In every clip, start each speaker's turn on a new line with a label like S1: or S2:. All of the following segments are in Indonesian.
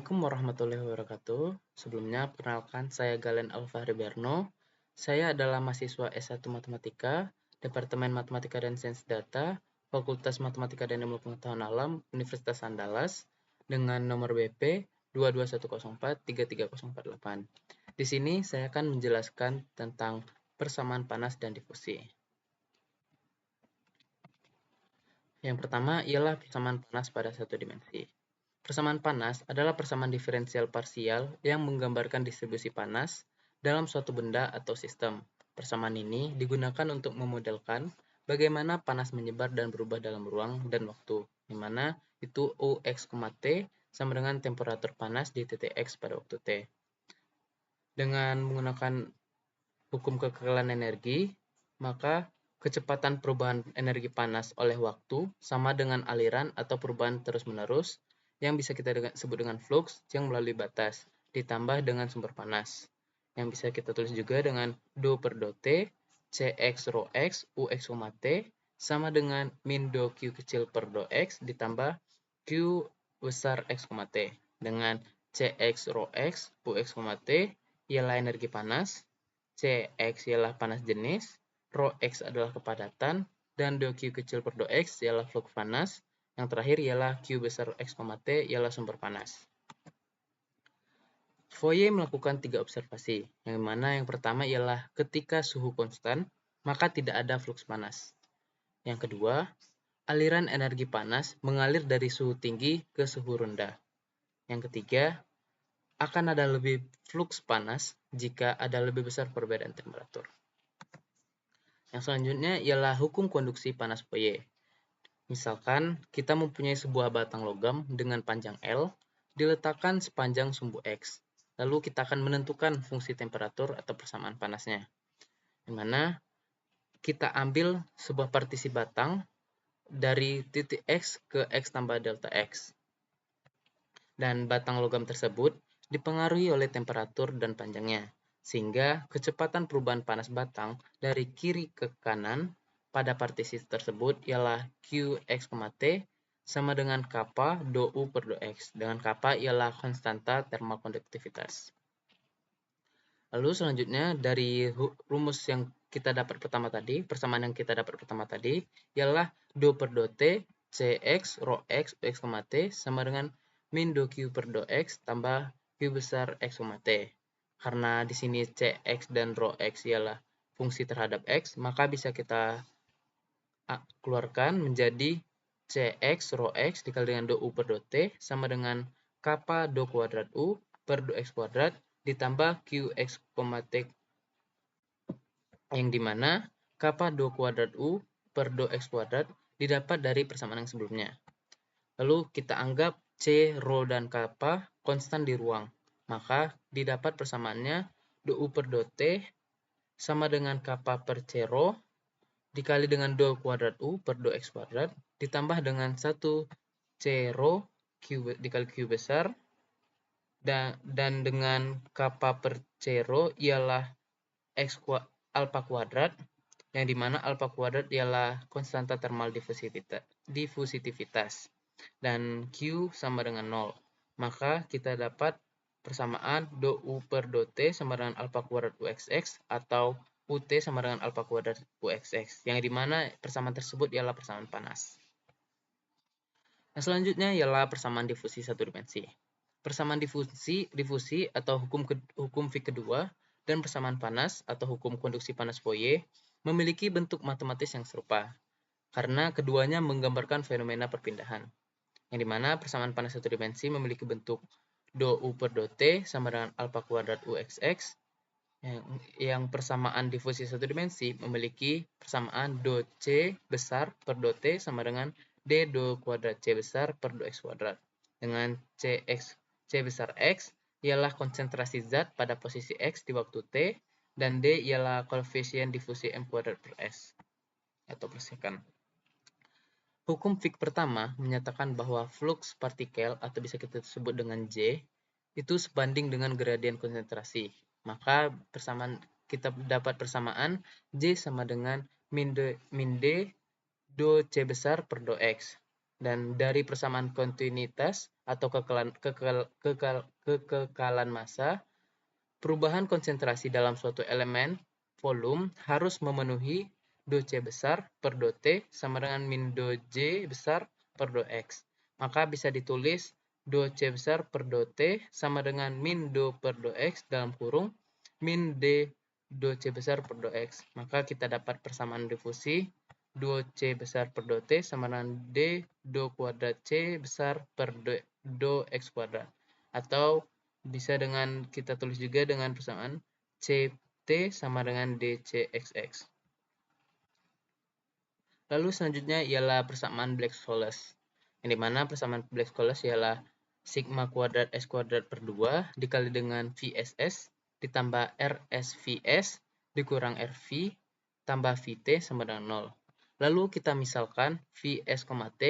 S1: Assalamualaikum warahmatullahi wabarakatuh. Sebelumnya, perkenalkan saya Galen Alfahri Berno. Saya adalah mahasiswa S1 Matematika, Departemen Matematika dan Sains Data, Fakultas Matematika dan Ilmu Pengetahuan Alam, Universitas Andalas, dengan nomor BP 22104-33048. Di sini saya akan menjelaskan tentang persamaan panas dan difusi. Yang pertama ialah persamaan panas pada satu dimensi. Persamaan panas adalah persamaan diferensial parsial yang menggambarkan distribusi panas dalam suatu benda atau sistem. Persamaan ini digunakan untuk memodelkan bagaimana panas menyebar dan berubah dalam ruang dan waktu, di mana itu Ux, T sama dengan temperatur panas di titik X pada waktu T. Dengan menggunakan hukum kekekalan energi, maka kecepatan perubahan energi panas oleh waktu sama dengan aliran atau perubahan terus-menerus yang bisa kita sebut dengan flux yang melalui batas, ditambah dengan sumber panas. Yang bisa kita tulis juga dengan do per do T, Cx rho X, Ux, T, sama dengan min do Q kecil per do X, ditambah Q besar X, T. Dengan Cx rho X, Ux, T ialah energi panas, Cx ialah panas jenis, rho X adalah kepadatan, dan do Q kecil per do X ialah flux panas. Yang terakhir ialah Q besar X, T ialah sumber panas. Fourier melakukan 3 observasi, yang mana yang pertama ialah ketika suhu konstan, maka tidak ada flux panas. Yang kedua, aliran energi panas mengalir dari suhu tinggi ke suhu rendah. Yang ketiga, akan ada lebih flux panas jika ada lebih besar perbedaan temperatur. Yang selanjutnya ialah hukum konduksi panas Fourier. Misalkan kita mempunyai sebuah batang logam dengan panjang L, diletakkan sepanjang sumbu X. Lalu kita akan menentukan fungsi temperatur atau persamaan panasnya. Di mana kita ambil sebuah partisi batang dari titik X ke X tambah delta X. Dan batang logam tersebut dipengaruhi oleh temperatur dan panjangnya. Sehingga kecepatan perubahan panas batang dari kiri ke kanan pada partisi tersebut ialah Qx, T sama dengan kappa do U per do X. Dengan kappa ialah konstanta termokonduktivitas. Lalu selanjutnya dari rumus yang kita dapat pertama tadi, persamaan yang kita dapat pertama tadi ialah do per do T, Cx, rho X, Ux, T sama dengan min do Q per do X tambah Q besar X, T. Karena di sini Cx dan rho X ialah fungsi terhadap X, maka bisa kita keluarkan menjadi Cx rho X dikali dengan do U per do T sama dengan kappa do kuadrat U per do X kuadrat ditambah Qx, T yang dimana kappa do kuadrat U per do X kuadrat didapat dari persamaan yang sebelumnya. Lalu kita anggap C, rho, dan kappa konstan di ruang. Maka didapat persamaannya do U per do T sama dengan kappa per C rho dikali dengan do kuadrat U per do X kuadrat ditambah dengan 1 C rho dikali Q besar dan dengan kappa per C rho ialah X alpha kuadrat yang dimana alpha kuadrat ialah konstanta thermal diffusitivitas dan Q sama dengan 0. Maka kita dapat persamaan do U per do T sama dengan alpha kuadrat UXX atau UT sama dengan alpha kuadrat UXX yang dimana persamaan tersebut ialah persamaan panas. Nah, selanjutnya ialah persamaan difusi satu dimensi. Persamaan difusi atau hukum Fick kedua dan persamaan panas atau hukum konduksi panas Fourier memiliki bentuk matematis yang serupa karena keduanya menggambarkan fenomena perpindahan. Yang dimana persamaan panas satu dimensi memiliki bentuk do U per do T sama dengan alpha kuadrat UXX. Yang persamaan difusi satu dimensi memiliki persamaan do C besar per do T sama dengan D do kuadrat C besar per do X kuadrat. Dengan C besar X ialah konsentrasi zat pada posisi X di waktu T dan D ialah koefisien difusi M kuadrat per S atau per second. Hukum Fick pertama menyatakan bahwa flux partikel atau bisa kita sebut dengan J itu sebanding dengan gradien konsentrasi. Maka kita dapat persamaan J sama dengan min D do C besar per do X. Dan dari persamaan kontinuitas atau kekekalan massa, perubahan konsentrasi dalam suatu elemen volume harus memenuhi dou C besar per dou T sama dengan min dou J besar per dou X. Maka bisa ditulis dou C besar per dou T sama dengan min dou per dou X dalam kurung min D dou C besar per dou X. Maka kita dapat persamaan difusi dou C besar per dou T sama dengan D dou kuadrat C besar per dou X kuadrat. Atau bisa dengan kita tulis juga dengan persamaan CT sama dengan DCXX. Lalu selanjutnya ialah persamaan Black-Scholes. Yang dimana persamaan Black-Scholes ialah sigma kuadrat S kuadrat per 2 dikali dengan VSS ditambah RSVS dikurang RV tambah VT sama dengan 0. Lalu kita misalkan VS, T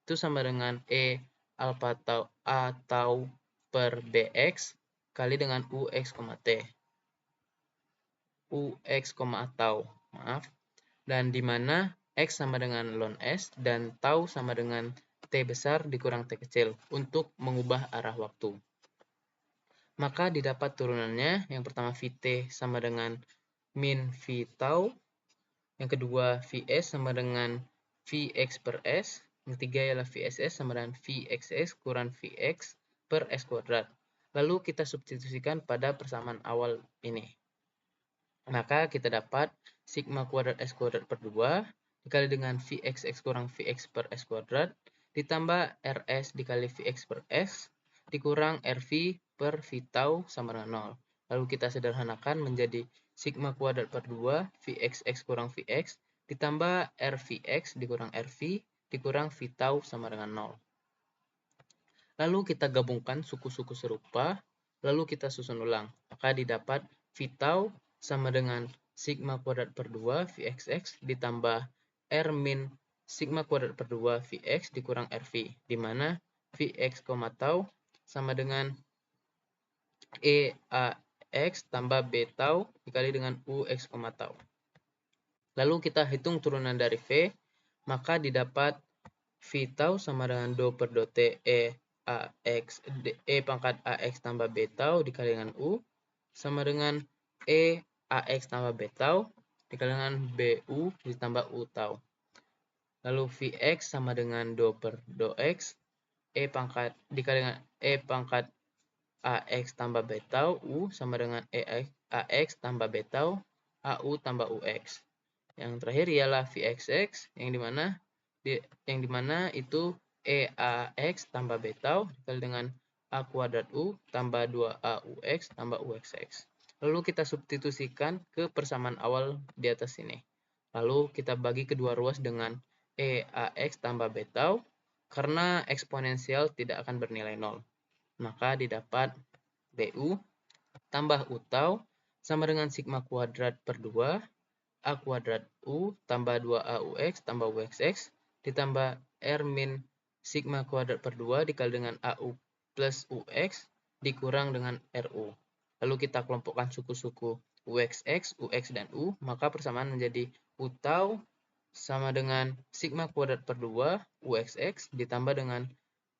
S1: itu sama dengan E alpha tau A tau per BX kali dengan UX, T. UX, tau. Maaf. Dan di mana X sama dengan ln S dan tau sama dengan T besar dikurang T kecil untuk mengubah arah waktu. Maka didapat turunannya, yang pertama VT sama dengan min V tau, yang kedua VS sama dengan Vx per S, yang ketiga ialah VSS sama dengan Vxs kurang Vx per S kuadrat. Lalu kita substitusikan pada persamaan awal ini. Maka kita dapat sigma kuadrat S kuadrat per 2 dikali dengan Vxx kurang Vx per S kuadrat ditambah Rs dikali Vx per S dikurang Rv per V tau sama dengan 0. Lalu kita sederhanakan menjadi sigma kuadrat per 2 Vxx kurang Vx ditambah Rvx dikurang Rv dikurang V tau sama dengan 0. Lalu kita gabungkan suku-suku serupa, lalu kita susun ulang. Maka didapat V tau sama dengan sigma kuadrat per 2 Vxx ditambah R min sigma kuadrat per 2 Vx dikurang Rv, di mana Vx, tau sama dengan EAX tambah B tau dikali dengan UX, tau. Lalu kita hitung turunan dari V, maka didapat V tau sama dengan dou per dou T E pangkat AX tambah B tau dikali dengan U sama dengan E AX tambah B tau dikali dengan BU ditambah U tau. Lalu Vx sama dengan dou per dou X E pangkat dikali dengan E pangkat AX tambah B tau U sama dengan E AX tambah B tau AU tambah UX. Yang terakhir ialah Vxx yang dimana itu EAX tambah B tau dikali dengan A kuadrat U tambah 2AUX tambah UXX. Lalu kita substitusikan ke persamaan awal di atas ini. Lalu kita bagi kedua ruas dengan EAX tambah B tau karena eksponensial tidak akan bernilai 0. Maka didapat BU tambah U tau sama dengan sigma kuadrat per 2 A kuadrat U tambah 2AUX tambah UXX ditambah R min sigma kuadrat per 2 dikali dengan AU plus UX dikurang dengan RU. Lalu kita kelompokkan suku-suku UXX, UX, dan U, maka persamaan menjadi U tau sama dengan sigma kuadrat per 2 UXX ditambah dengan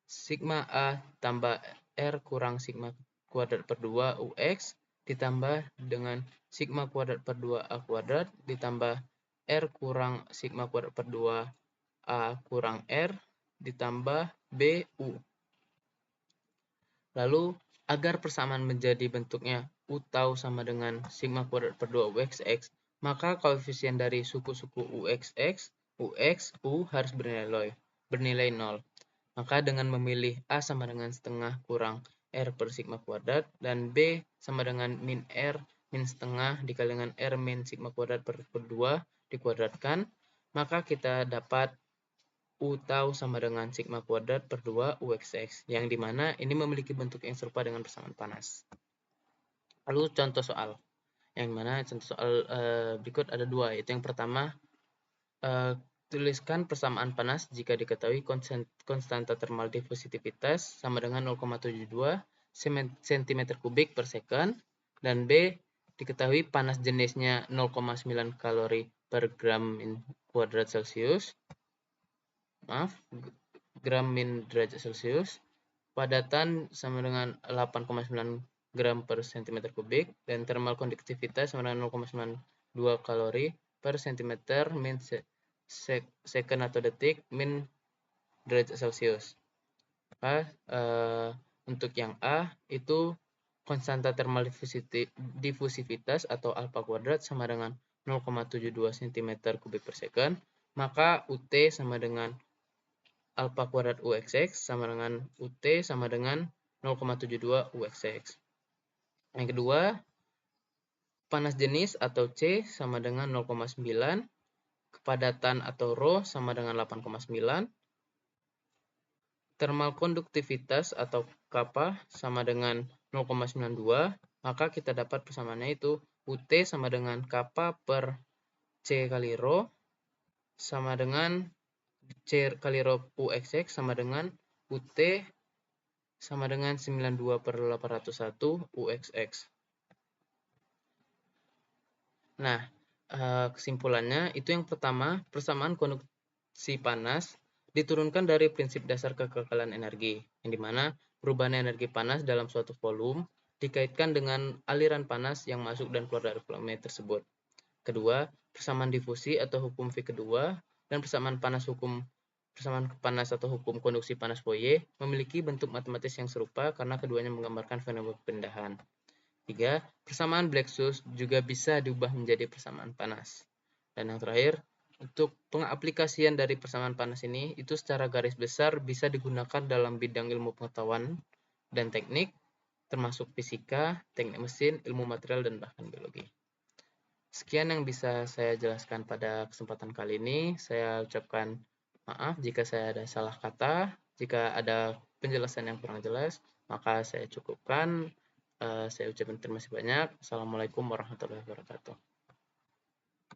S1: sigma A tambah R kurang sigma kuadrat per 2 UX ditambah dengan sigma kuadrat per 2 A kuadrat ditambah R kurang sigma kuadrat per 2 A kurang R ditambah BU. Lalu agar persamaan menjadi bentuknya U tau sama dengan sigma kuadrat per 2 UXX, maka koefisien dari suku-suku UXX, UX, U harus bernilai 0. Maka dengan memilih A sama dengan setengah kurang R per sigma kuadrat dan B sama dengan min R min setengah dikali dengan R min sigma kuadrat per 2 dikuadratkan, maka kita dapat U tau sama dengan sigma kuadrat per 2 UXX, yang dimana ini memiliki bentuk yang serupa dengan persamaan panas. Lalu contoh soal, yang mana contoh soal berikut ada dua, yaitu yang pertama, tuliskan persamaan panas jika diketahui konstanta termal diffusitivitas sama dengan 0,72 cm3 per second, dan B diketahui panas jenisnya 0,9 kalori per gram kuadrat Celcius. gram min derajat Celcius, padatan sama dengan 8,9 gram per cm kubik, dan thermal konduktivitas sama dengan 0,92 kalori per cm min second atau detik min derajat Celcius. Untuk yang A itu konstanta thermal difusivitas atau alpha kuadrat sama dengan 0,72 cm kubik per second, maka UT sama dengan alpha kuadrat UXX sama dengan UT sama dengan 0,72 UXX. Yang kedua, panas jenis atau C sama dengan 0,9, kepadatan atau Rho sama dengan 8,9, thermal konduktivitas atau kappa sama dengan 0,92, maka kita dapat persamaannya itu UT sama dengan kappa per C kali Rho sama dengan C kali Rho UXX sama dengan UT sama dengan 92/801 UXX. Nah, kesimpulannya itu yang pertama, persamaan konduksi panas diturunkan dari prinsip dasar kekekalan energi, yang dimana perubahan energi panas dalam suatu volume dikaitkan dengan aliran panas yang masuk dan keluar dari volume tersebut. Kedua, persamaan difusi atau hukum V kedua dan persamaan panas atau hukum konduksi panas Fourier memiliki bentuk matematis yang serupa karena keduanya menggambarkan fenomena perpindahan. 3. Persamaan Black-Scholes juga bisa diubah menjadi persamaan panas. Dan yang terakhir, untuk pengaplikasian dari persamaan panas ini, itu secara garis besar bisa digunakan dalam bidang ilmu pengetahuan dan teknik, termasuk fisika, teknik mesin, ilmu material, dan bahkan biologi. Sekian yang bisa saya jelaskan pada kesempatan kali ini. Saya ucapkan maaf jika saya ada salah kata, jika ada penjelasan yang kurang jelas, maka saya cukupkan. Saya ucapkan terima kasih banyak. Assalamualaikum warahmatullahi wabarakatuh.